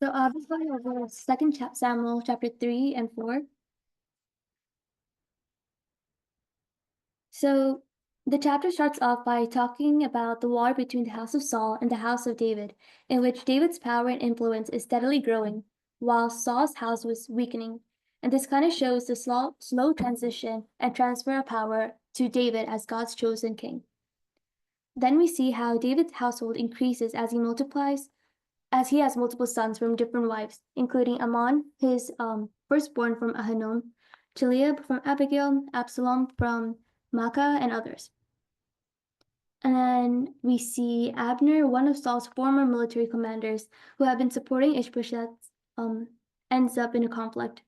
So this one over Second Samuel chapter 3 and 4. So the chapter starts off by talking about the war between the house of Saul and the house of David, in which David's power and influence is steadily growing, while Saul's house was weakening. And this kind of shows the slow transition and transfer of power to David as God's chosen king. Then we see how David's household increases as he multiplies, as he has multiple sons from different wives, including Ammon, his firstborn from Ahinoam, Chileab from Abigail, Absalom from Maacah, and others. And then we see Abner, one of Saul's former military commanders who had been supporting Ishbosheth, ends up in a conflict.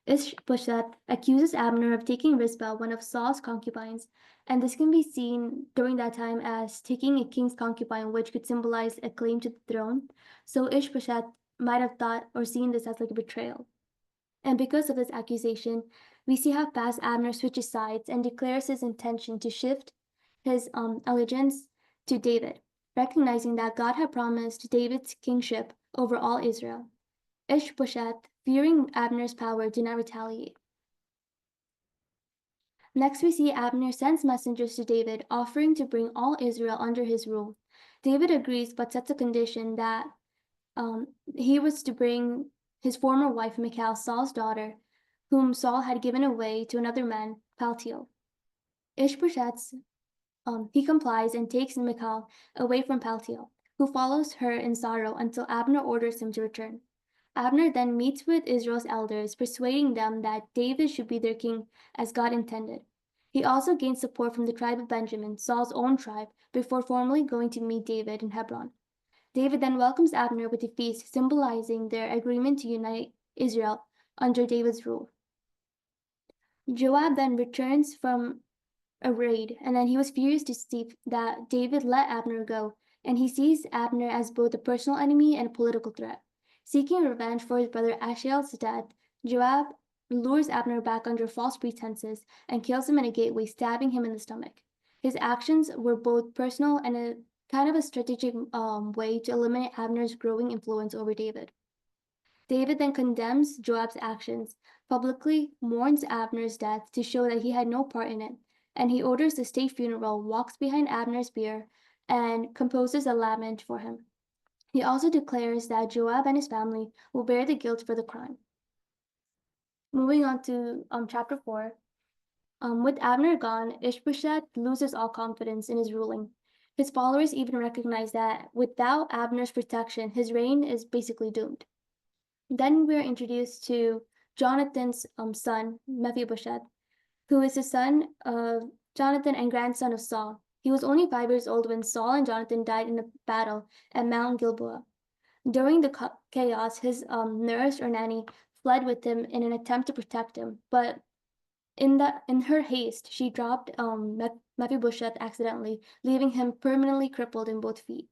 Ishbosheth accuses Abner of taking Rizpah, one of Saul's concubines, and this can be seen during that time as taking a king's concubine, which could symbolize a claim to the throne. So Ishbosheth might have thought or seen this as like a betrayal. And because of this accusation, we see how fast Abner switches sides and declares his intention to shift his allegiance to David, recognizing that God had promised David's kingship over all Israel. Ishbosheth, fearing Abner's power, did not retaliate. Next, we see Abner sends messengers to David, offering to bring all Israel under his rule. David agrees, but sets a condition that he was to bring his former wife, Michal, Saul's daughter, whom Saul had given away to another man, Paltiel. Ishbosheth, he complies and takes Michal away from Paltiel, who follows her in sorrow until Abner orders him to return. Abner then meets with Israel's elders, persuading them that David should be their king as God intended. He also gained support from the tribe of Benjamin, Saul's own tribe, before formally going to meet David in Hebron. David then welcomes Abner with a feast, symbolizing their agreement to unite Israel under David's rule. Joab then returns from a raid, and then he was furious to see that David let Abner go, and he sees Abner as both a personal enemy and a political threat. Seeking revenge for his brother Asahel's death, Joab lures Abner back under false pretenses and kills him in a gateway, stabbing him in the stomach. His actions were both personal and a kind of a strategic way to eliminate Abner's growing influence over David. David then condemns Joab's actions, publicly mourns Abner's death to show that he had no part in it, and he orders the state funeral, walks behind Abner's bier, and composes a lament for him. He also declares that Joab and his family will bear the guilt for the crime. Moving on to chapter 4. With Abner gone, Ishbosheth loses all confidence in his ruling. His followers even recognize that without Abner's protection, his reign is basically doomed. Then we're introduced to Jonathan's son, Mephibosheth, who is the son of Jonathan and grandson of Saul. He was only 5 years old when Saul and Jonathan died in a battle at Mount Gilboa. During the chaos, his nurse or nanny fled with him in an attempt to protect him, but in her haste, she dropped Mephibosheth accidentally, leaving him permanently crippled in both feet.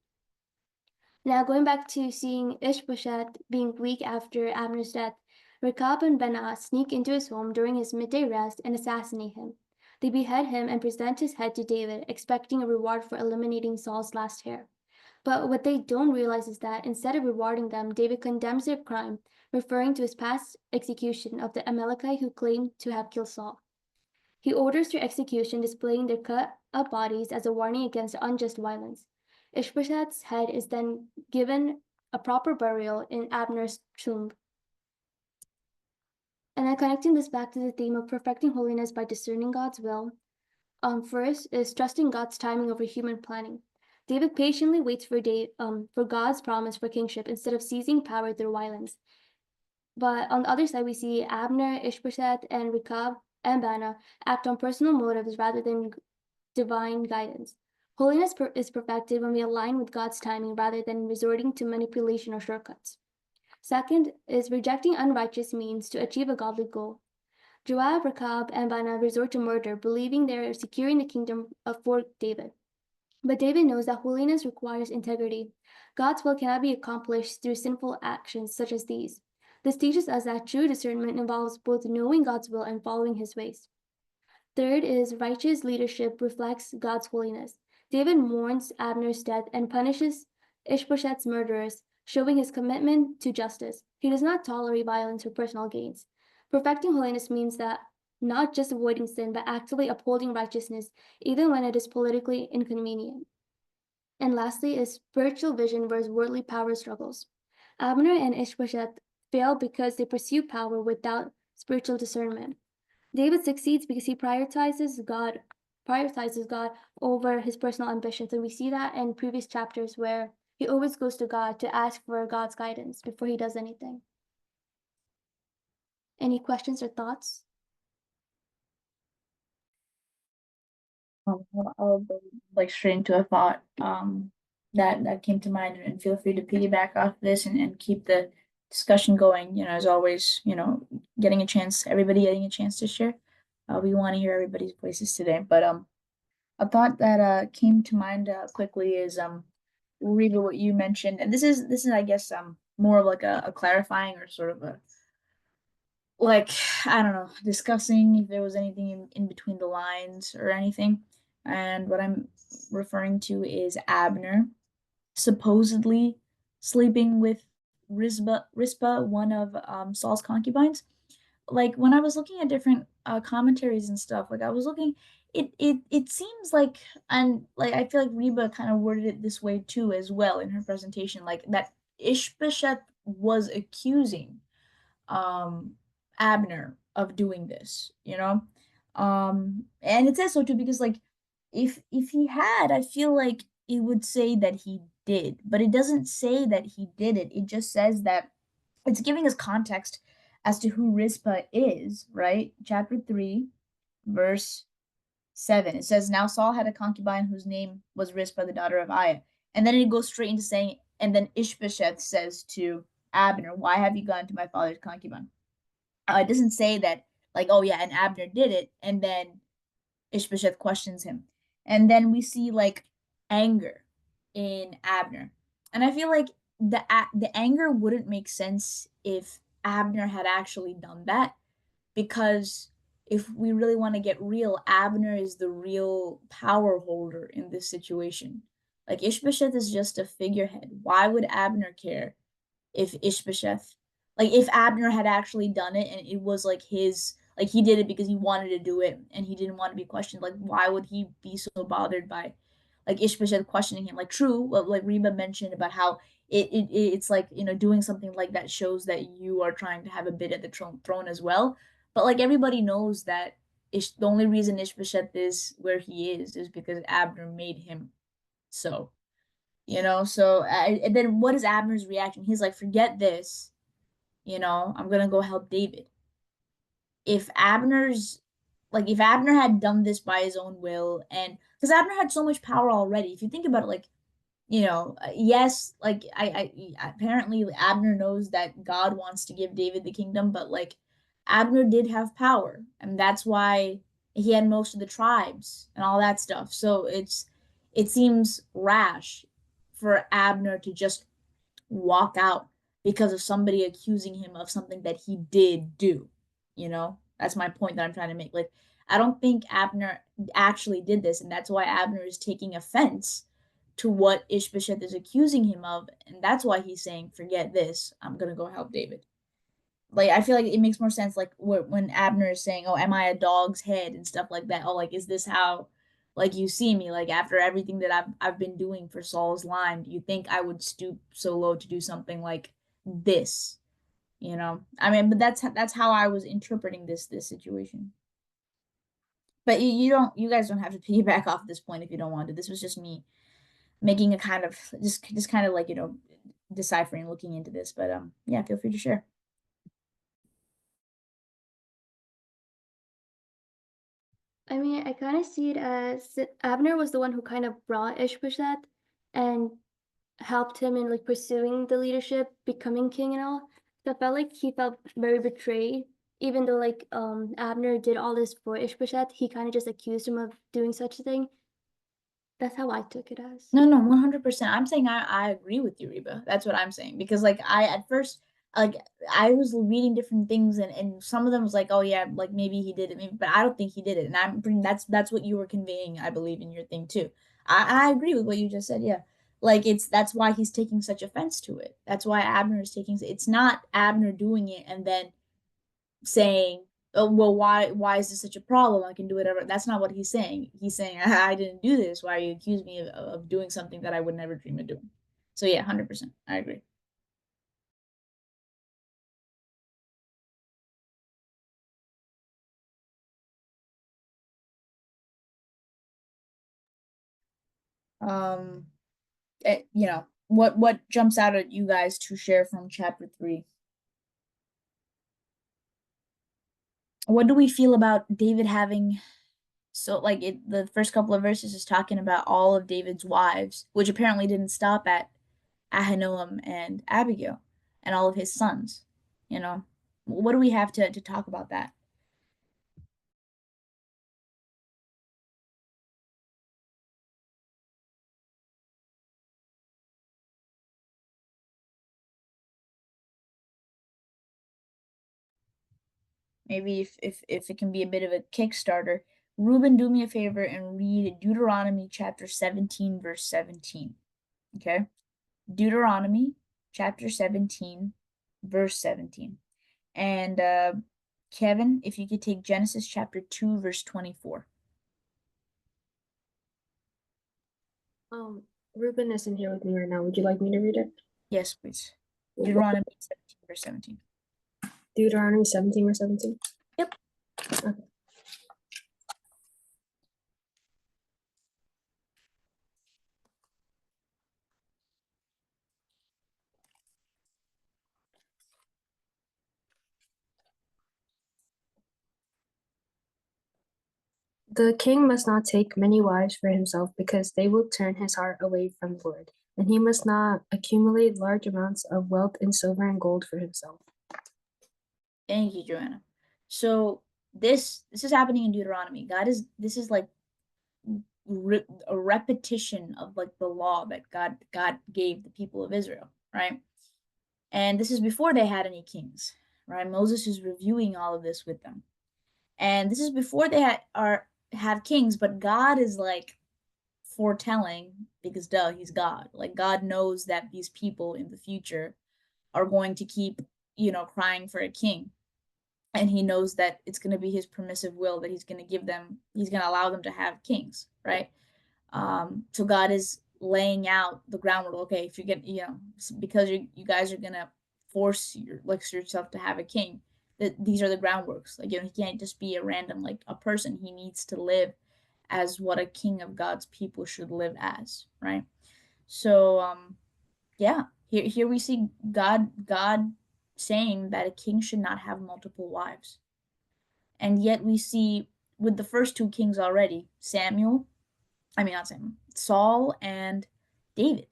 Now, going back to seeing Ishbosheth being weak after Abner's death, Rechab and Baanah sneak into his home during his midday rest and assassinate him. They behead him and present his head to David, expecting a reward for eliminating Saul's last heir. But what they don't realize is that instead of rewarding them, David condemns their crime, referring to his past execution of the Amalekite who claimed to have killed Saul. He orders their execution, displaying their cut up bodies as a warning against unjust violence. Ishbosheth's head is then given a proper burial in Abner's tomb. And then connecting this back to the theme of perfecting holiness by discerning God's will, first is trusting God's timing over human planning. David patiently waits for God's promise for kingship instead of seizing power through violence. But on the other side, we see Abner, Ishbosheth, and Rechab and Baanah act on personal motives rather than divine guidance. Holiness is perfected when we align with God's timing rather than resorting to manipulation or shortcuts. Second is rejecting unrighteous means to achieve a godly goal. Joab, Rechab, and Baanah resort to murder, believing they are securing the kingdom for David. But David knows that holiness requires integrity. God's will cannot be accomplished through sinful actions such as these. This teaches us that true discernment involves both knowing God's will and following his ways. Third is righteous leadership reflects God's holiness. David mourns Abner's death and punishes Ishbosheth's murderers, showing his commitment to justice. He does not tolerate violence for personal gains. Perfecting holiness means that not just avoiding sin, but actively upholding righteousness, even when it is politically inconvenient. And lastly is spiritual vision versus worldly power struggles. Abner and Ishbosheth fail because they pursue power without spiritual discernment. David succeeds because he prioritizes God over his personal ambitions. And we see that in previous chapters where he always goes to God to ask for God's guidance before he does anything. Any questions or thoughts? I'll go like straight into a thought that came to mind, and feel free to piggyback off this and keep the discussion going. As always, everybody getting a chance to share. We want to hear everybody's voices today. But a thought that came to mind quickly is Reba, what you mentioned, and this is I guess more of like a clarifying or sort of a like I don't know, discussing if there was anything in between the lines or anything. And what I'm referring to is Abner supposedly sleeping with Rispa, one of Saul's concubines. Like when I was looking at different commentaries and stuff, like I was looking, it seems like, and like I feel like Reba kind of worded it this way too as well in her presentation, like that Ishbosheth was accusing um Abner of doing this, and it says so too because like if he had, I feel like it would say that he did, but it doesn't say that he did it. It just says that it's giving us context as to who Rizpah is, right? Chapter 3, verse 7. It says, Now Saul had a concubine whose name was Rizpah, the daughter of Aiah. And then it goes straight into saying, and then Ishbosheth says to Abner, Why have you gone to my father's concubine? It doesn't say that, like, oh yeah, and Abner did it, and then Ishbosheth questions him. And then we see like anger in Abner. And I feel like the anger wouldn't make sense if Abner had actually done that, because if we really want to get real, Abner is the real power holder in this situation. Like Ishbosheth is just a figurehead. Why would Abner care if Ishbosheth, like if Abner had actually done it and it was like his, like he did it because he wanted to do it and he didn't want to be questioned, like why would he be so bothered by like Ishbosheth questioning him? Like true, what like Reba mentioned about how it's like, doing something like that shows that you are trying to have a bit at the throne as well. But like everybody knows that the only reason Ishbosheth is where he is because Abner made him so. So and then what is Abner's reaction? He's like, forget this, I'm gonna go help David. If Abner's if Abner had done this by his own will, and because Abner had so much power already, if you think about it, like, yes, like I apparently Abner knows that God wants to give David the kingdom, but like Abner did have power, and that's why he had most of the tribes and all that stuff. So it seems rash for Abner to just walk out because of somebody accusing him of something that he did do. That's my point that I'm trying to make. Like, I don't think Abner actually did this, and that's why Abner is taking offense to what Ishbosheth is accusing him of, and that's why he's saying, "Forget this. I'm gonna go help David." Like, I feel like it makes more sense, like when Abner is saying, "Oh, am I a dog's head?" and stuff like that. Oh, like, is this how, like, you see me? Like, after everything that I've been doing for Saul's line, do you think I would stoop so low to do something like this? I mean, but that's how I was interpreting this situation. But you guys don't have to piggyback off this point if you don't want to. This was just me making a kind of just kind of like deciphering, looking into this. But yeah, feel free to share. I mean, I kind of see it as Abner was the one who kind of brought Ishbosheth and helped him in like pursuing the leadership, becoming king and all. So I felt like he felt very betrayed, even though like Abner did all this for Ishbosheth. He kind of just accused him of doing such a thing. That's how I took it as. No, no, 100%. I'm saying I agree with you, Reba. That's what I'm saying. Because like I at first like I was reading different things, and some of them was like, oh yeah, like maybe he did it, maybe, but I don't think he did it. And that's what you were conveying, I believe, in your thing too. I agree with what you just said, yeah. Like that's why he's taking such offense to it. That's why Abner is taking it's not Abner doing it and then saying, "Oh, well, why is this such a problem? I can do whatever." That's not what he's saying. He's saying, I didn't do this. Why are you accusing me of doing something that I would never dream of doing?" So yeah, 100%. I agree. Um, what jumps out at you guys to share from chapter 3? What do we feel about David having so like the first couple of verses is talking about all of David's wives, which apparently didn't stop at Ahinoam and Abigail and all of his sons, you know? What do we have to talk about that? Maybe if it can be a bit of a Kickstarter, Ruben, do me a favor and read Deuteronomy chapter 17, verse 17. Okay? Deuteronomy chapter 17, verse 17. And Kevin, if you could take Genesis chapter 2, verse 24. Um, Ruben isn't here with me right now. Would you like me to read it? Yes, please. Deuteronomy 17, verse 17. Deuteronomy 17 or 17? Yep. Okay. The king must not take many wives for himself because they will turn his heart away from the Lord, and he must not accumulate large amounts of wealth in silver and gold for himself. Thank you, Joanna. So this is happening in Deuteronomy. This is like a repetition of like the law that God gave the people of Israel, right? And this is before they had any kings, right? Moses is reviewing all of this with them. And this is before they have kings, but God is like foretelling because duh, he's God. Like God knows that these people in the future are going to keep, crying for a king. And he knows that it's going to be his permissive will that he's going to give them, he's going to allow them to have kings, right? So God is laying out the groundwork. Okay, if you get, because you guys are going to force yourself to have a king, that these are the groundworks. Like, he can't just be a random, like a person. He needs to live as what a king of God's people should live as, right? So, yeah, here we see God saying that a king should not have multiple wives. And yet we see with the first two kings already, not Samuel, Saul and David.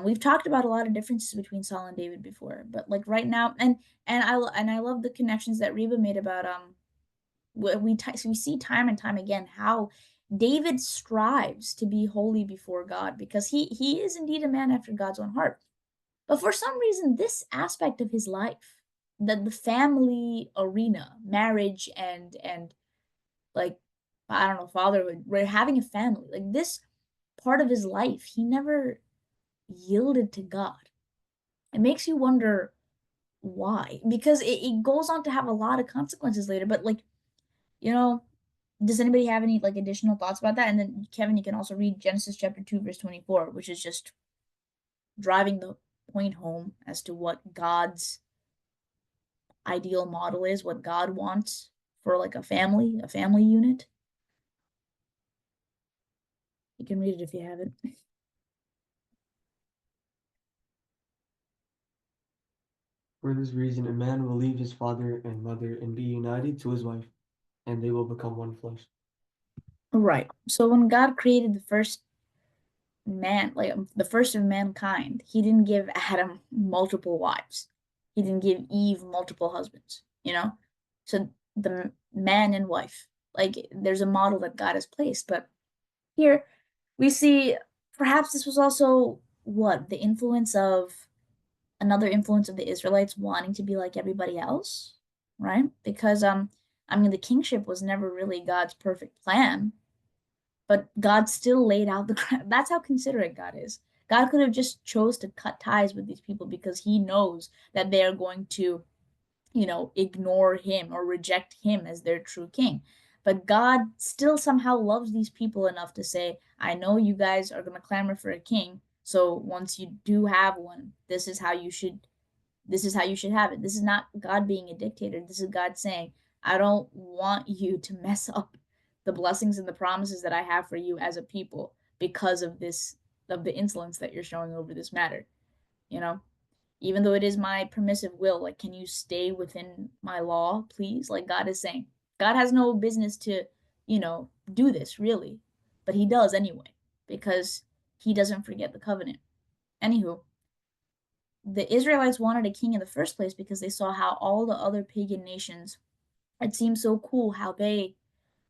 We've talked about a lot of differences between Saul and David before, but like right now, and I love the connections that Reba made about so we see time and time again how David strives to be holy before God because he is indeed a man after God's own heart. But for some reason, this aspect of his life, the family arena, marriage and like I don't know, fatherhood, we're having a family, like this part of his life, he never yielded to God. It makes you wonder why, because it goes on to have a lot of consequences later. But like, you know, does anybody have any like additional thoughts about that? And then Kevin, you can also read Genesis chapter 2, verse 24, which is just driving the point home as to what God's ideal model is, what God wants for like a family unit. You can read it if you haven't. For this reason, a man will leave his father and mother and be united to his wife, and they will become one flesh. Right. So when God created the first man, like the first of mankind, he didn't give Adam multiple wives. He didn't give Eve multiple husbands, you know? So the man and wife, like there's a model that God has placed. But here we see perhaps this was also what the influence of another influence of the Israelites wanting to be like everybody else, right? Because the kingship was never really God's perfect plan. but God still laid out the ground. That's how considerate God is. God could have just chose to cut ties with these people because he knows that they are going to, ignore him or reject him as their true king. But God still somehow loves these people enough to say, I know you guys are going to clamor for a king. So once you do have one, this is how you should have it. This is not God being a dictator. This is God saying, I don't want you to mess up the blessings and the promises that I have for you as a people because of the insolence that you're showing over this matter. You know, even though it is my permissive will, like, can you stay within my law, please? Like God is saying, God has no business to, do this really, but he does anyway, because he doesn't forget the covenant. Anywho, the Israelites wanted a king in the first place because they saw how all the other pagan nations, it seemed so cool how they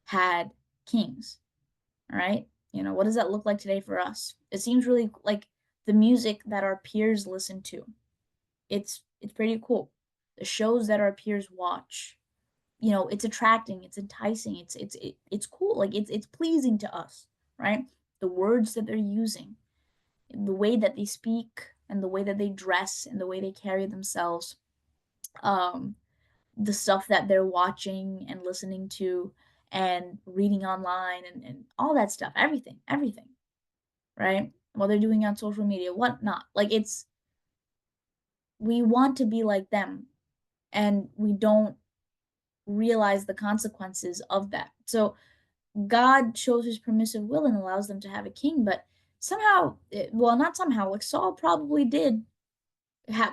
had kings. All right. What does that look like today for us? It seems really like the music that our peers listen to. It's pretty cool. The shows that our peers watch, it's attracting, it's enticing, it's cool. Like it's pleasing to us, right? The words that they're using, the way that they speak, and the way that they dress, and the way they carry themselves, the stuff that they're watching and listening to and reading online, and all that stuff, everything, right? What they're doing on social media, whatnot. Like we want to be like them, and we don't realize the consequences of that. So God shows his permissive will and allows them to have a king, but somehow, well, not somehow, like Saul probably did have,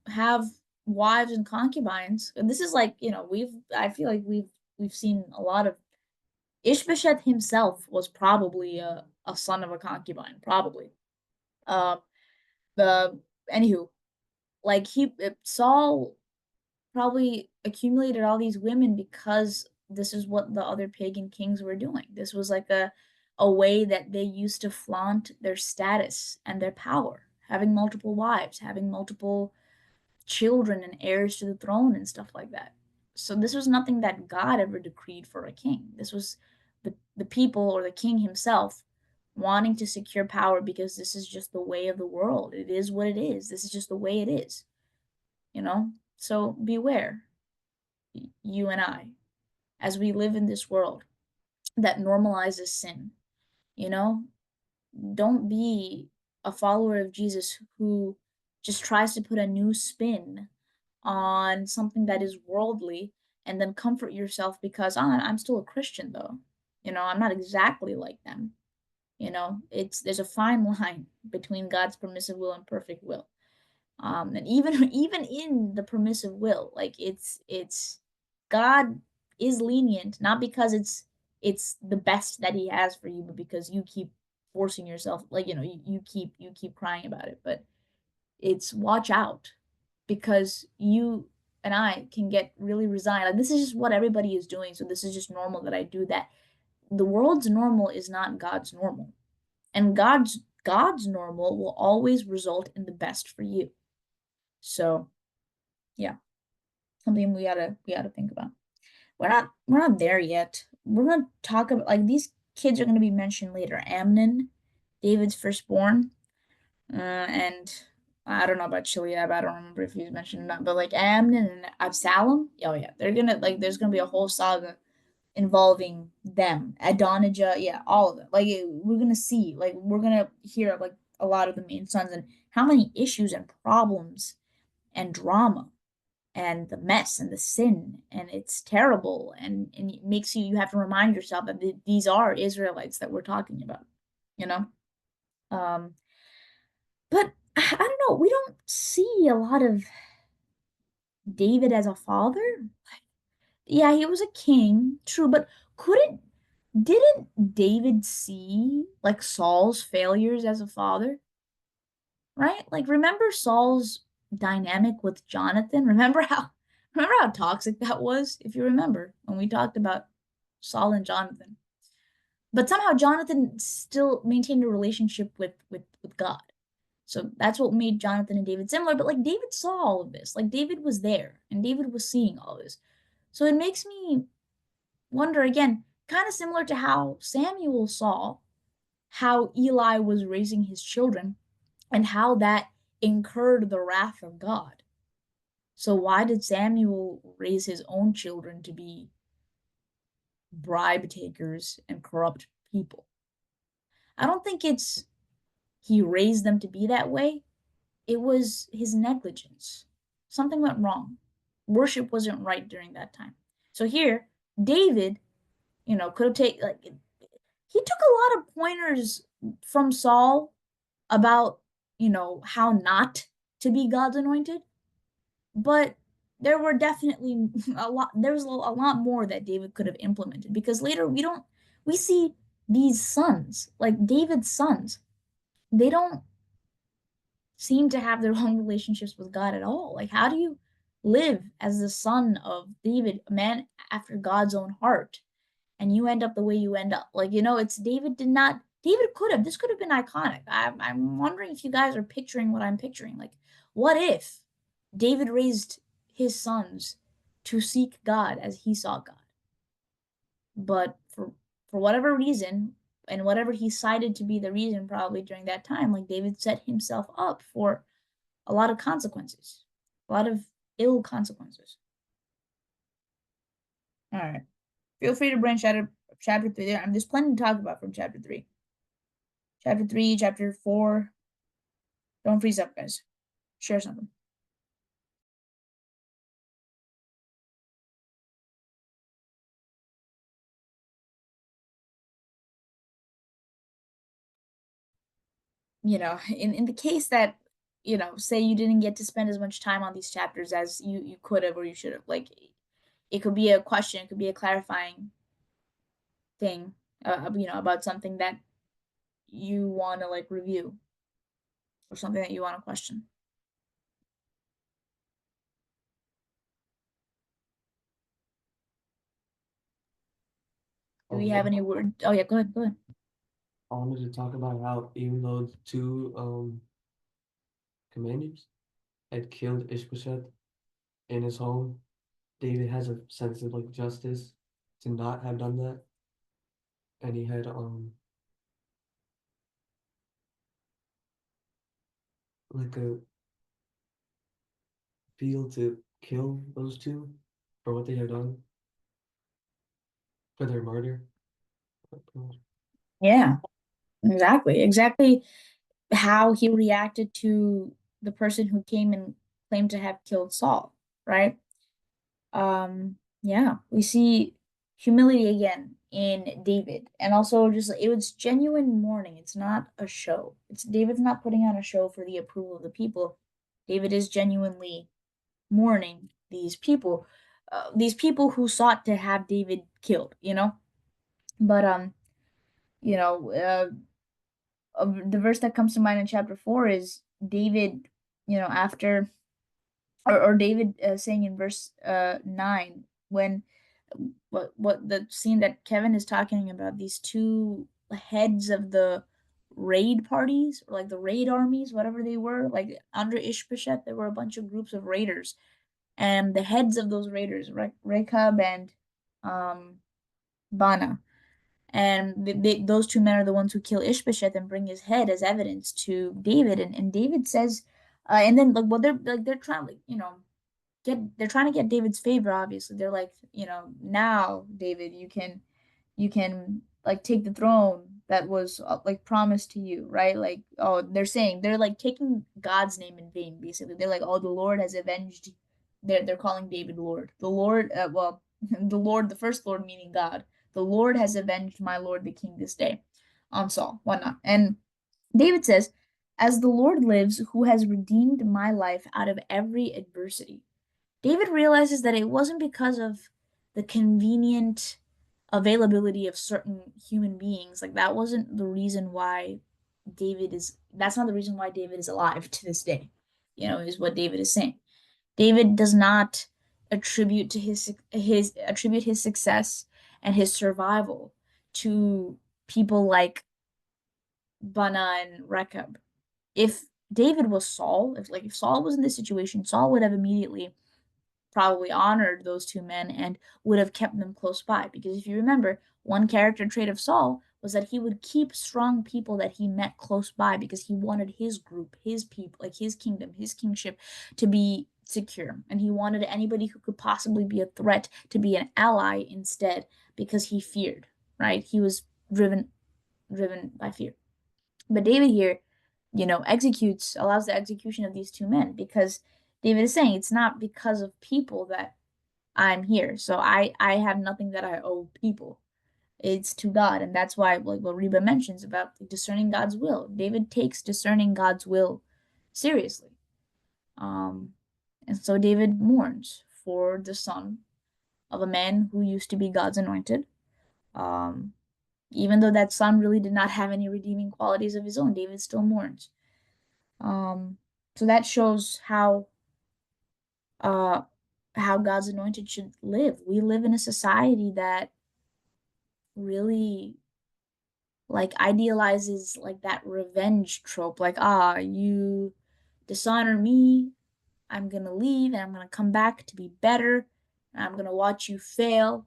have wives and concubines. And this is like, I feel like we've seen a lot of. Ishbosheth himself was probably a son of a concubine, probably. The Anywho, like Saul probably accumulated all these women because this is what the other pagan kings were doing. This was like a way that they used to flaunt their status and their power, having multiple wives, having multiple children and heirs to the throne and stuff like that. So this was nothing that God ever decreed for a king. This was the people or the king himself wanting to secure power because this is just the way of the world. It is what it is. This is just the way it is. So beware, you and I, as we live in this world that normalizes sin. You know, don't be a follower of Jesus who just tries to put a new spin on something that is worldly and then comfort yourself because I'm still a Christian though. I'm not exactly like them. There's a fine line between God's permissive will and perfect will. And even in the permissive will, like it's God is lenient, not because it's the best that he has for you, but because you keep forcing yourself, like you keep crying about it. But it's watch out, because you and I can get really resigned. Like this is just what everybody is doing, so this is just normal that I do that. The world's normal is not God's normal, and God's normal will always result in the best for you. So yeah, something we gotta think about. We're not there yet. We're gonna talk about, like, these kids are gonna be mentioned later. Amnon, David's firstborn, and I don't know about Chileab. I don't remember if he's mentioned or not, but like Amnon and Absalom, oh yeah, they're gonna, like, there's gonna be a whole saga involving them. Adonijah, yeah, all of it. Like we're gonna see, like we're gonna hear like a lot of the main sons and how many issues and problems and drama and the mess and the sin, and it's terrible, and it makes you have to remind yourself that these are Israelites that we're talking about, you know. But I don't know, we don't see a lot of David as a father. Yeah, he was a king, true, but didn't David see like Saul's failures as a father? Right? Like remember Saul's dynamic with Jonathan? Remember how toxic that was? If you remember when we talked about Saul and Jonathan. But somehow Jonathan still maintained a relationship with God. So that's what made Jonathan and David similar. But like David saw all of this. Like David was there and David was seeing all this. So it makes me wonder again, kind of similar to how Samuel saw how Eli was raising his children and how that incurred the wrath of God. So why did Samuel raise his own children to be bribe takers and corrupt people? I don't think it's he raised them to be that way. It was his negligence. Something went wrong. Worship wasn't right during that time. So here, David, could have taken he took a lot of pointers from Saul about, how not to be God's anointed, but there were definitely there's a lot more that David could have implemented, because later we see these sons, like David's sons, they don't seem to have their own relationships with God at all. Like, how do you live as the son of David, a man after God's own heart, and you end up the way you end up? Like, it's David could have, this could have been iconic. I'm wondering if you guys are picturing what I'm picturing. Like, what if David raised his sons to seek God as he saw God? But for whatever reason, and whatever he cited to be the reason probably during that time, like, David set himself up for a lot of consequences, a lot of ill consequences. All right. Feel free to branch out of chapter 3 there. There's plenty to talk about from chapter 3. Chapter 3, chapter 4. Don't freeze up, guys. Share something. In the case that, say you didn't get to spend as much time on these chapters as you could have or you should have, like, it could be a question, it could be a clarifying thing, about something that you want to, like, review, or something that you want to question. Do we have any word? Oh yeah, go ahead. I wanted to talk about how even though the two commanders had killed Ishbosheth in his home, David has a sense of like justice to not have done that. And he had like a feel to kill those two for what they have done, for their murder. Yeah, exactly how he reacted to the person who came and claimed to have killed Saul, right? Yeah, we see humility again in David, and also just, it was genuine mourning. It's not a show. It's David's not putting on a show for the approval of the people. David is genuinely mourning these people who sought to have David killed, But the verse that comes to mind in chapter 4 is David, after, or David saying in verse 9, when what the scene that Kevin is talking about, these two heads of the raid parties, or like the raid armies, whatever they were, like under Ishbosheth, there were a bunch of groups of raiders, and the heads of those raiders, Rechab and Bana, and those two men are the ones who kill Ishbosheth and bring his head as evidence to David, and David says, and then, like, well, they're trying, like, they're trying to get David's favor. Obviously, they're like, now, David, you can like take the throne that was like promised to you, right? Like, oh, they're like taking God's name in vain. Basically, they're like, oh, the Lord has avenged. They're calling David Lord. The Lord, well, the Lord, the first Lord meaning God. The Lord has avenged my Lord the King this day on Saul, whatnot. And David says, as the Lord lives, who has redeemed my life out of every adversity. David realizes that it wasn't because of the convenient availability of certain human beings. Like, that wasn't the reason why that's not the reason why David is alive to this day, is what David is saying. David does not attribute to attribute his success and his survival to people like Bana and Rechab. If David was Saul, if Saul was in this situation, Saul would have immediately probably honored those two men and would have kept them close by. Because if you remember, one character trait of Saul was that he would keep strong people that he met close by because he wanted his group, his people, like his kingdom, his kingship to be secure. And he wanted anybody who could possibly be a threat to be an ally instead because he feared, right? He was driven by fear. But David here, allows the execution of these two men because David is saying it's not because of people that I'm here. So I have nothing that I owe people. It's to God. And that's why, like what Reba mentions about discerning God's will. David takes discerning God's will seriously. And so David mourns for the son of a man who used to be God's anointed. Even though that son really did not have any redeeming qualities of his own, David still mourns. So that shows how God's anointed should live. We live in a society that really like idealizes like that revenge trope, like, you dishonor me, I'm gonna leave and I'm gonna come back to be better, and I'm gonna watch you fail,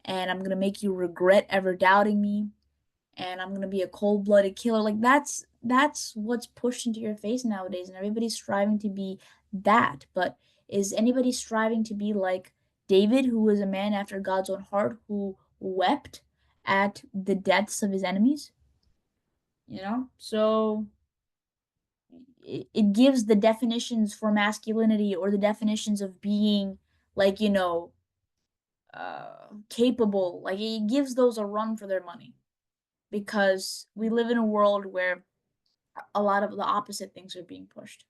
and I'm gonna make you regret ever doubting me, and I'm gonna be a cold-blooded killer. Like that's what's pushed into your face nowadays, and everybody's striving to be that. But is anybody striving to be like David, who was a man after God's own heart, who wept at the deaths of his enemies? So it gives the definitions for masculinity or the definitions of being like, capable. Like it gives those a run for their money because we live in a world where a lot of the opposite things are being pushed.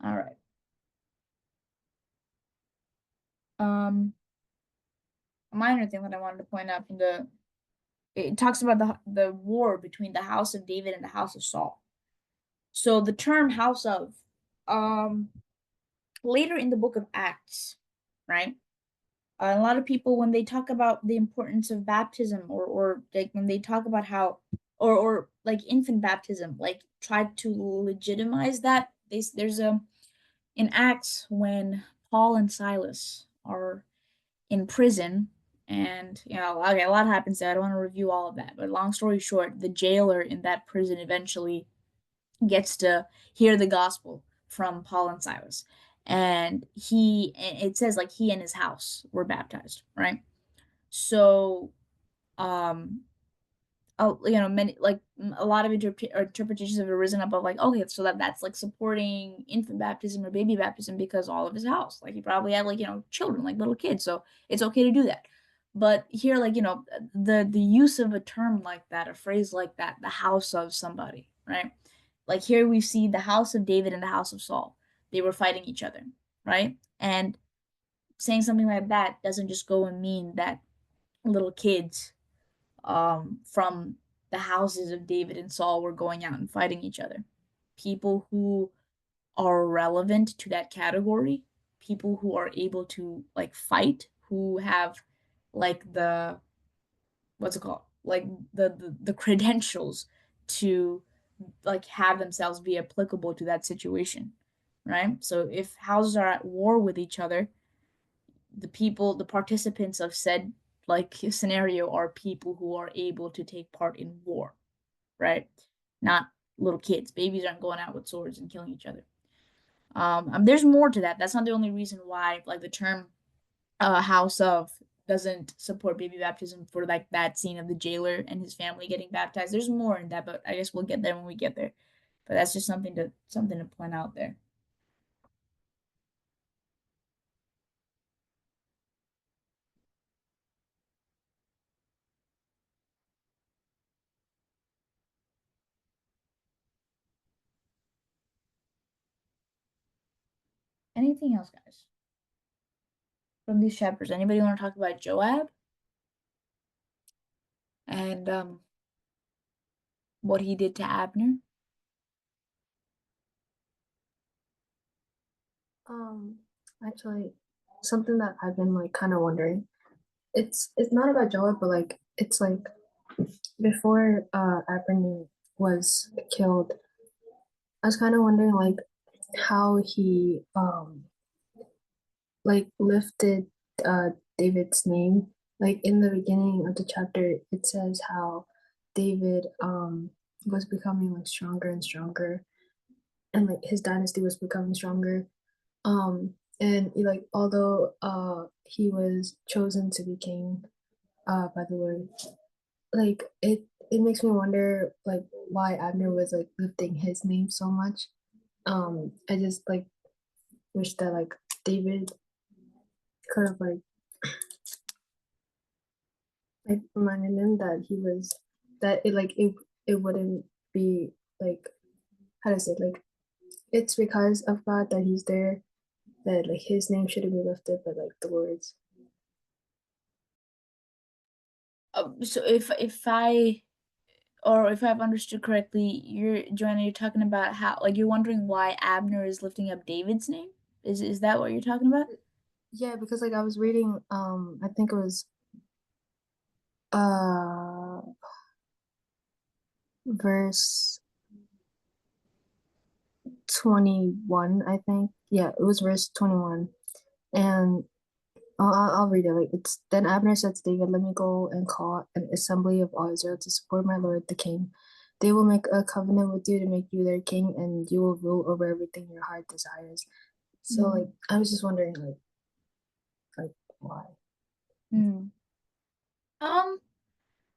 All right. A minor thing that I wanted to point out from it talks about the war between the house of David and the house of Saul. So the term house of, later in the book of Acts, right? A lot of people, when they talk about the importance of baptism, or like when they talk about how, or like infant baptism, like try to legitimize that. There's in Acts when Paul and Silas are in prison, and okay, a lot happens there. I don't want to review all of that, but long story short, the jailer in that prison eventually gets to hear the gospel from Paul and Silas. And it says like he and his house were baptized, right? So, many, like a lot of interpretations have arisen about like, okay, so that's like supporting infant baptism or baby baptism because all of his house, like he probably had like, children, like little kids. So it's okay to do that. But here, like, the use of a term like that, a phrase like that, the house of somebody, right? Like here we see the house of David and the house of Saul. They were fighting each other, right? And saying something like that doesn't just go and mean that little kids from the houses of David and Saul were going out and fighting each other. People who are relevant to that category, people who are able to like fight, who have like the what's it called? Like the credentials to like have themselves be applicable to that situation, right? So if houses are at war with each other, the participants of said like scenario are people who are able to take part in war, right? Not little kids. Babies aren't going out with swords and killing each other. There's more to that. That's not the only reason why like the term house of doesn't support baby baptism for like that scene of the jailer and his family getting baptized. There's more in that, but I guess we'll get there when we get there. But that's just something to point out there. Anything else, guys? From these chapters, anybody want to talk about Joab and what he did to Abner? Actually, something that I've been like kind of wondering. It's not about Joab, but like it's like before Abner was killed, I was kind of wondering like how he like lifted David's name. Like in the beginning of the chapter, it says how David was becoming like stronger and stronger, and like his dynasty was becoming stronger. And like although he was chosen to be king by the Lord, like it makes me wonder like why Abner was like lifting his name so much. I just like wish that like David could have like reminded him that he was that it wouldn't be like how to say it, like it's because of God that he's there, that like his name shouldn't be lifted but like the Lord's. So if I've understood correctly, Joanna, you're talking about how, like, you're wondering why Abner is lifting up David's name? Is that what you're talking about? Yeah, because like I was reading I think it was uh verse 21, I think. Yeah, it was verse 21. And I'll read it. Like it's then Abner said to David, "Let me go and call an assembly of all Israel to support my lord the king. They will make a covenant with you to make you their king, and you will rule over everything your heart desires." So like I was just wondering like why. Hmm. I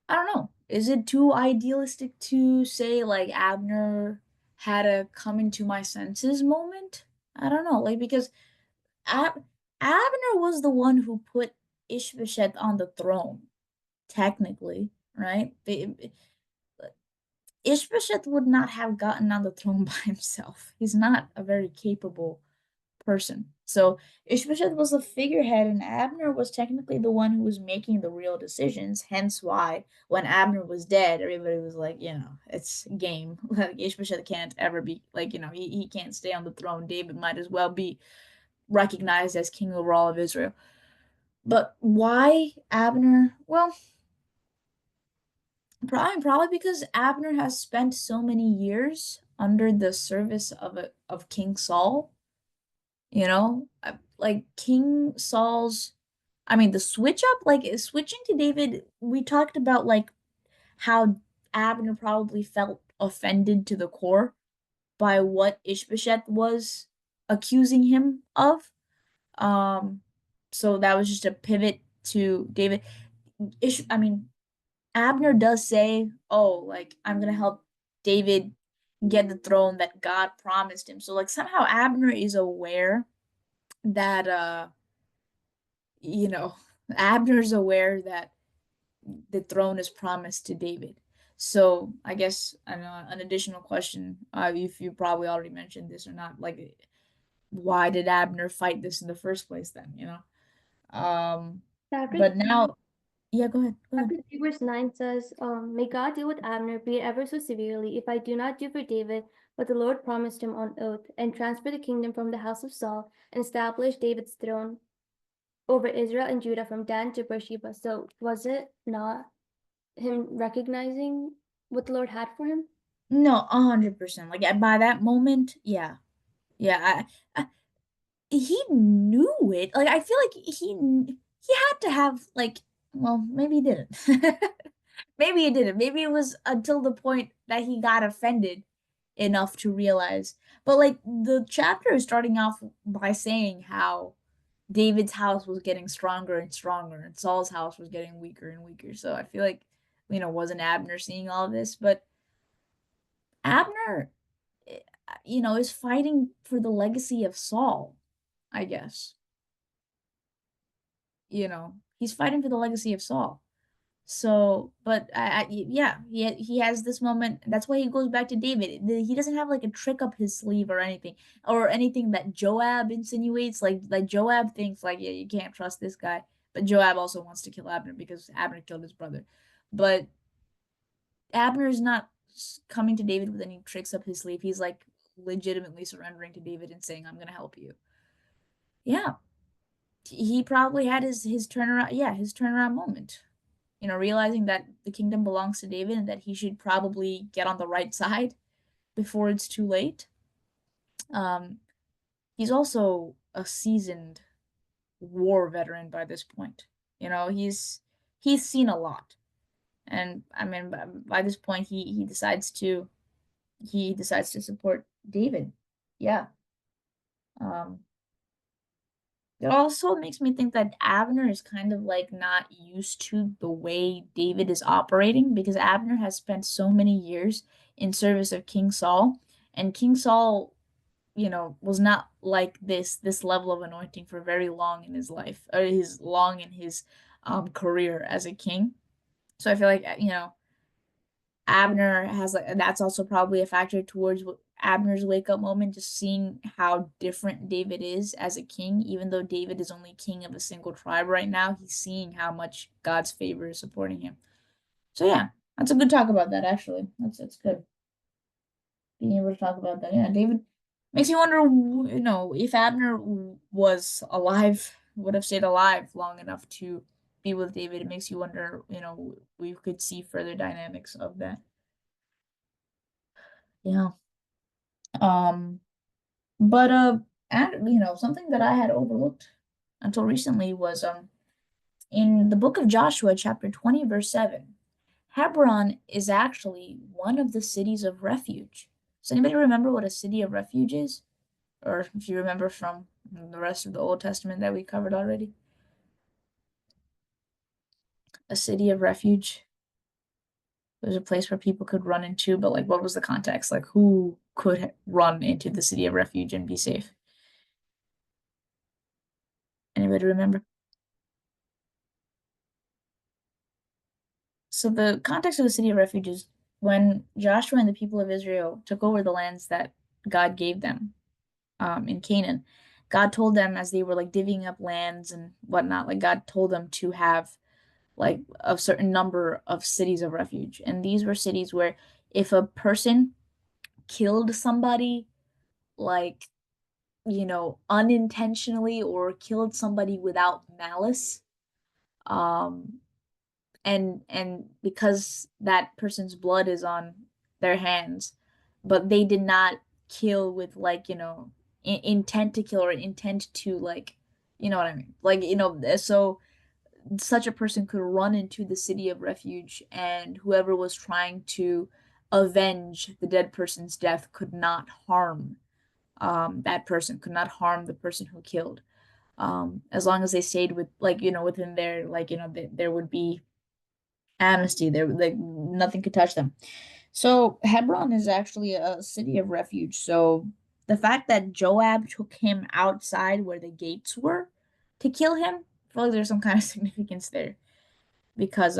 don't know. Is it too idealistic to say like Abner had a come into my senses moment? I don't know, like because Abner was the one who put Ishbosheth on the throne, technically, right? Ishbosheth would not have gotten on the throne by himself. He's not a very capable person. So Ishbosheth was the figurehead, and Abner was technically the one who was making the real decisions. Hence why when Abner was dead, everybody was like, it's game. Like Ishbosheth can't ever be like, he can't stay on the throne. David might as well be recognized as king over all of Israel. But why Abner? Well, probably because Abner has spent so many years under the service of King Saul. Like King Saul's. I mean, the switch up, like switching to David. We talked about like how Abner probably felt offended to the core by what Ishbosheth was accusing him of. Um, so that was just a pivot to David. I mean, Abner does say, "Oh, like I'm gonna help David get the throne that God promised him." So like somehow Abner is aware that you know, Abner's aware that the throne is promised to David. So I guess an additional question, if you probably already mentioned this or not, like why did Abner fight this in the first place then? Um, Chapter but now, yeah, go ahead, go ahead. Chapter 3, verse 9 says, May God deal with Abner, be it ever so severely, if I do not do for David what the Lord promised him on oath, and transfer the kingdom from the house of Saul, and establish David's throne over Israel and Judah from Dan to Beersheba. So was it not him recognizing what the Lord had for him? No, 100%. Like by that moment, yeah, yeah. He knew it. Like I feel like he had to have like, well, maybe he didn't. Maybe he didn't. Maybe it was until the point that he got offended enough to realize. But like the chapter is starting off by saying how David's house was getting stronger and stronger, and Saul's house was getting weaker and weaker. So I feel like, wasn't Abner seeing all of this? But Abner, eh, is fighting for the legacy of Saul, I guess. He's fighting for the legacy of Saul. So, but yeah, he has this moment. That's why he goes back to David. He doesn't have like a trick up his sleeve or anything that Joab insinuates. Like Joab thinks like, yeah, you can't trust this guy. But Joab also wants to kill Abner because Abner killed his brother. But Abner is not coming to David with any tricks up his sleeve. He's like legitimately surrendering to David and saying, "I'm gonna help you." Yeah, he probably had his turnaround. Yeah, his turnaround moment. Realizing that the kingdom belongs to David and that he should probably get on the right side before it's too late. Um, he's also a seasoned war veteran by this point. You know, he's seen a lot. And I mean, by this point, he decides to support David. Yeah. Um, it also makes me think that Abner is kind of like not used to the way David is operating, because Abner has spent so many years in service of King Saul, and King Saul, you know, was not like this level of anointing for very long in his life, or his long in his career as a king. So I feel like, you know, Abner has like, that's also probably a factor towards Abner's wake up moment, just seeing how different David is as a king. Even though David is only king of a single tribe right now, he's seeing how much God's favor is supporting him. So yeah, that's a good talk about that actually. That's good. Being able to talk about that. Yeah, David makes you wonder, you know, if Abner was alive, would have stayed alive long enough to be with David. It makes you wonder, you know, we could see further dynamics of that. Yeah. Um, but and you know, something that I had overlooked until recently was in the book of Joshua, chapter 20, verse 7, Hebron is actually one of the cities of refuge. Does anybody remember what a city of refuge is? Or if you remember from the rest of the Old Testament that we covered already? A city of refuge. It was a place where people could run into, but like, what was the context? Like, who could run into the city of refuge and be safe? Anybody remember? So the context of the city of refuge is when Joshua and the people of Israel took over the lands that God gave them in Canaan. God told them, as they were like divvying up lands and whatnot, like God told them to have like a certain number of cities of refuge. And these were cities where if a person killed somebody, like, you know, unintentionally, or killed somebody without malice, um, and because that person's blood is on their hands, but they did not kill with, like, you know, intent to kill, or intent to, like, you know what I mean, like, you know, so such a person could run into the city of refuge, and whoever was trying to avenge the dead person's death could not harm that person, could not harm the person who killed, as long as they stayed with, like, you know, within their, like, you know, there would be amnesty. There, like, nothing could touch them. So Hebron is actually a city of refuge. So the fact that Joab took him outside where the gates were to kill him, I feel like there's some kind of significance there, because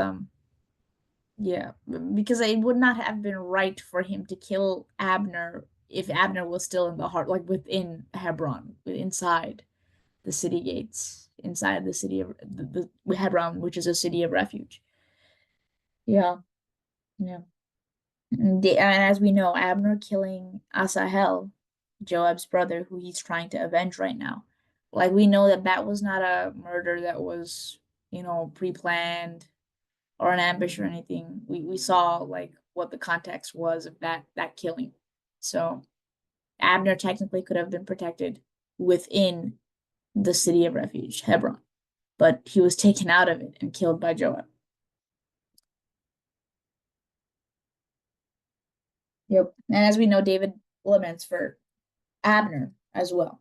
yeah, because it would not have been right for him to kill Abner if Abner was still in the heart, like within Hebron, inside the city gates, inside the city of the Hebron, which is a city of refuge. Yeah, yeah. And as we know, Abner killing Asahel, Joab's brother, who he's trying to avenge right now. Like, we know that that was not a murder that was, you know, pre-planned or an ambush or anything. We saw like what the context was of that killing. So Abner technically could have been protected within the city of refuge, Hebron, but he was taken out of it and killed by Joab. Yep. And as we know, David laments for Abner as well,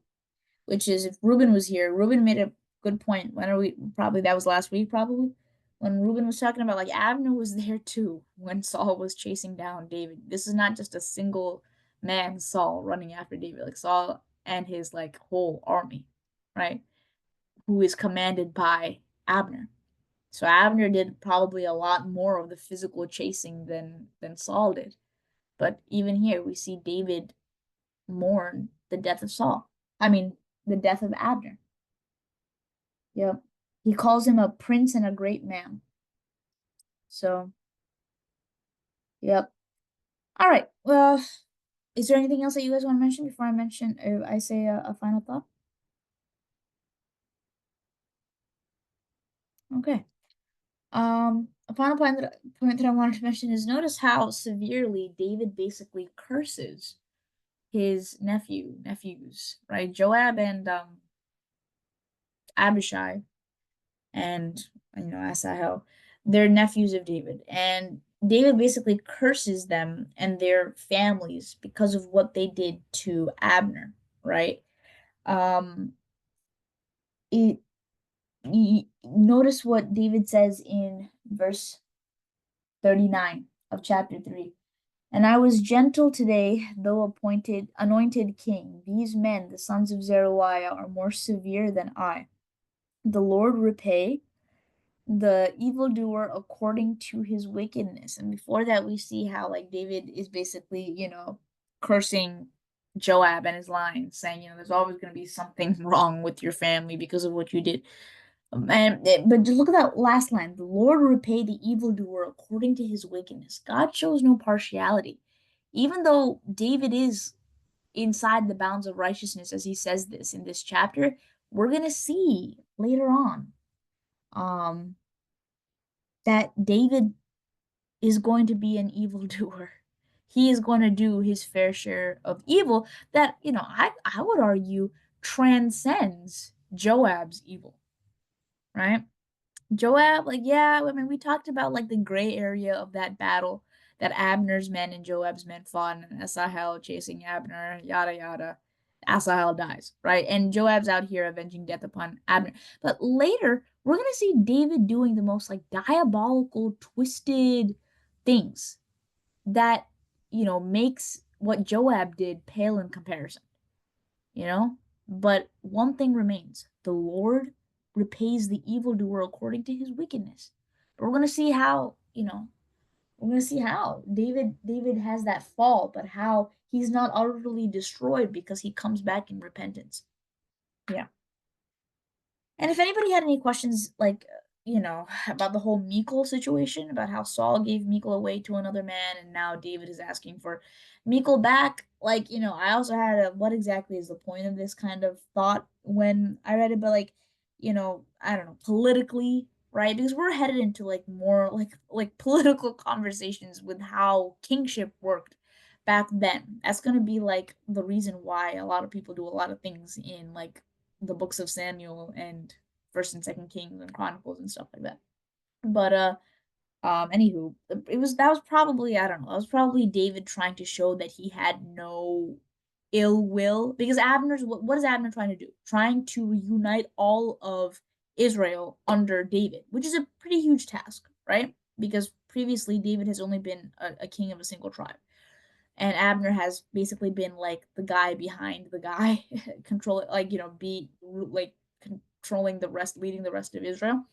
which is, if Ruben was here, Ruben made a good point. When are we? Probably that was last week, probably, when Ruben was talking about, like, Abner was there too when Saul was chasing down David. This is not just a single man, Saul, running after David, like Saul and his like whole army, right? Who is commanded by Abner. So Abner did probably a lot more of the physical chasing than Saul did. But even here, we see David mourn the death of Saul. I mean, the death of Abner. Yep. He calls him a prince and a great man. So, yep. All right. Well, is there anything else that you guys want to mention before I say a final thought? Okay. A final point that I wanted to mention is, notice how severely David basically curses his nephews, right? Joab and Abishai and Asahel. They're nephews of David, and David basically curses them and their families because of what they did to Abner, right? Um, it, notice what David says in verse 39 of chapter 3. And I was gentle today, though anointed king. These men, the sons of Zeruiah, are more severe than I. The Lord repay the evildoer according to his wickedness. And before that, we see how like David is basically, cursing Joab and his lines, saying, there's always going to be something wrong with your family because of what you did. But just look at that last line. The Lord repay the evildoer according to his wickedness. God shows no partiality. Even though David is inside the bounds of righteousness, as he says this in this chapter, we're gonna see later on that David is going to be an evildoer. He is going to do his fair share of evil that, I would argue transcends Joab's evil, right? Joab, we talked about like the gray area of that battle that Abner's men and Joab's men fought, and Asahel chasing Abner, yada yada. Asahel dies, right? And Joab's out here avenging death upon Abner. But later, we're gonna see David doing the most like diabolical, twisted things that makes what Joab did pale in comparison. But one thing remains: the Lord repays the evildoer according to his wickedness. But we're gonna see how, David has that fall, but how he's not utterly destroyed because he comes back in repentance. Yeah. And if anybody had any questions, about the whole Michal situation, about how Saul gave Michal away to another man, and now David is asking for Michal back, I also had a what exactly is the point of this kind of thought when I read it, but I don't know, politically, right? Because we're headed into more like political conversations with how kingship worked back then. That's gonna be like the reason why a lot of people do a lot of things in the books of Samuel and First and Second Kings and Chronicles and stuff like that. But anywho, that was probably, I don't know, that was probably David trying to show that he had no ill will, because what is Abner trying to do? Trying to unite all of Israel under David, which is a pretty huge task, right? Because previously David has only been a king of a single tribe, and Abner has basically been like the guy behind the guy, controlling, controlling the rest, leading the rest of Israel.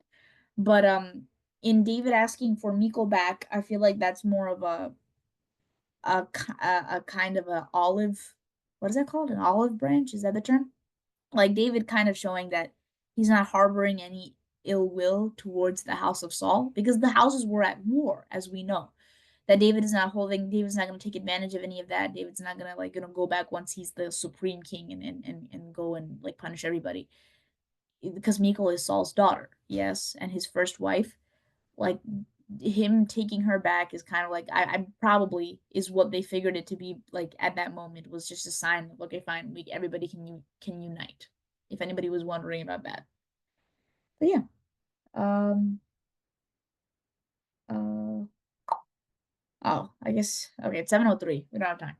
But in David asking for Michal back, I feel like that's more of a kind of a olive. What is that called? An olive branch? Is that the term? Like David kind of showing that he's not harboring any ill will towards the house of Saul, because the houses were at war, as we know. That David's not going to take advantage of any of that. David's not gonna go back once he's the supreme king and go and punish everybody, because Michal is Saul's daughter, yes, and his first wife. Like him taking her back is kind of like I probably is what they figured it to be, like at that moment was just a sign of, okay, fine, everybody can unite, if anybody was wondering about that. But yeah, oh, I guess, okay, it's 7:03. We don't have time.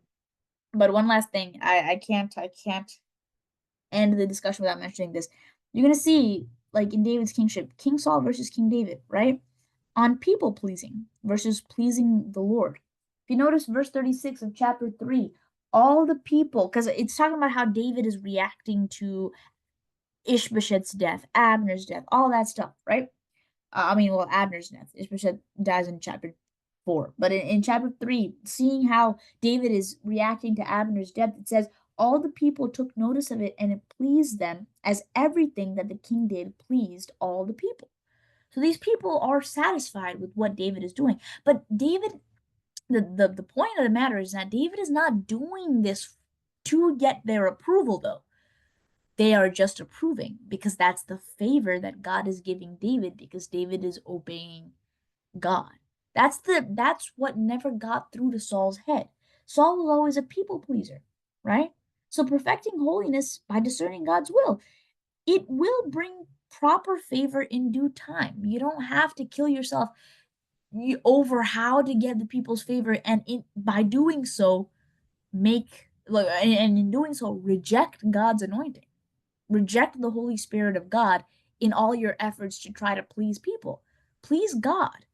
But one last thing, I can't end the discussion without mentioning this. You're gonna see, like in David's kingship, King Saul versus King David, right? On people pleasing versus pleasing the Lord. If you notice verse 36 of chapter 3, all the people, because it's talking about how David is reacting to Ishbosheth's death, Abner's death, all that stuff, right? Abner's death. Ishbosheth dies in chapter 4. But in chapter 3, seeing how David is reacting to Abner's death, it says, all the people took notice of it, and it pleased them, as everything that the king did pleased all the people. So these people are satisfied with what David is doing. But David, the point of the matter is that David is not doing this to get their approval, though. They are just approving because that's the favor that God is giving David, because David is obeying God. That's what never got through to Saul's head. Saul was always a people pleaser, right? So perfecting holiness by discerning God's will. it will bring proper favor in due time. You don't have to kill yourself over how to get the people's favor, and by doing so, and in doing so, reject God's anointing, reject the Holy Spirit of God in all your efforts to try to please people. Please God.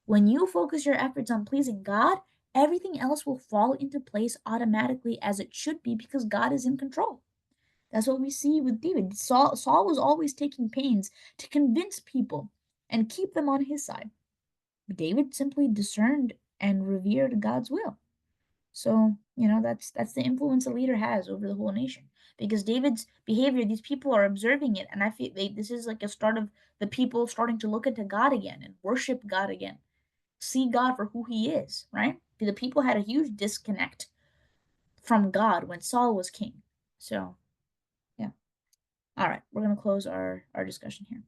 When you focus your efforts on pleasing God, everything else will fall into place automatically as it should be because God is in control. That's what we see with David. Saul was always taking pains to convince people and keep them on his side. David simply discerned and revered God's will. So, that's the influence a leader has over the whole nation. Because David's behavior, these people are observing it, and I feel this is like a start of the people starting to look into God again and worship God again. See God for who he is, right? The people had a huge disconnect from God when Saul was king. So, yeah. All right, we're going to close our discussion here.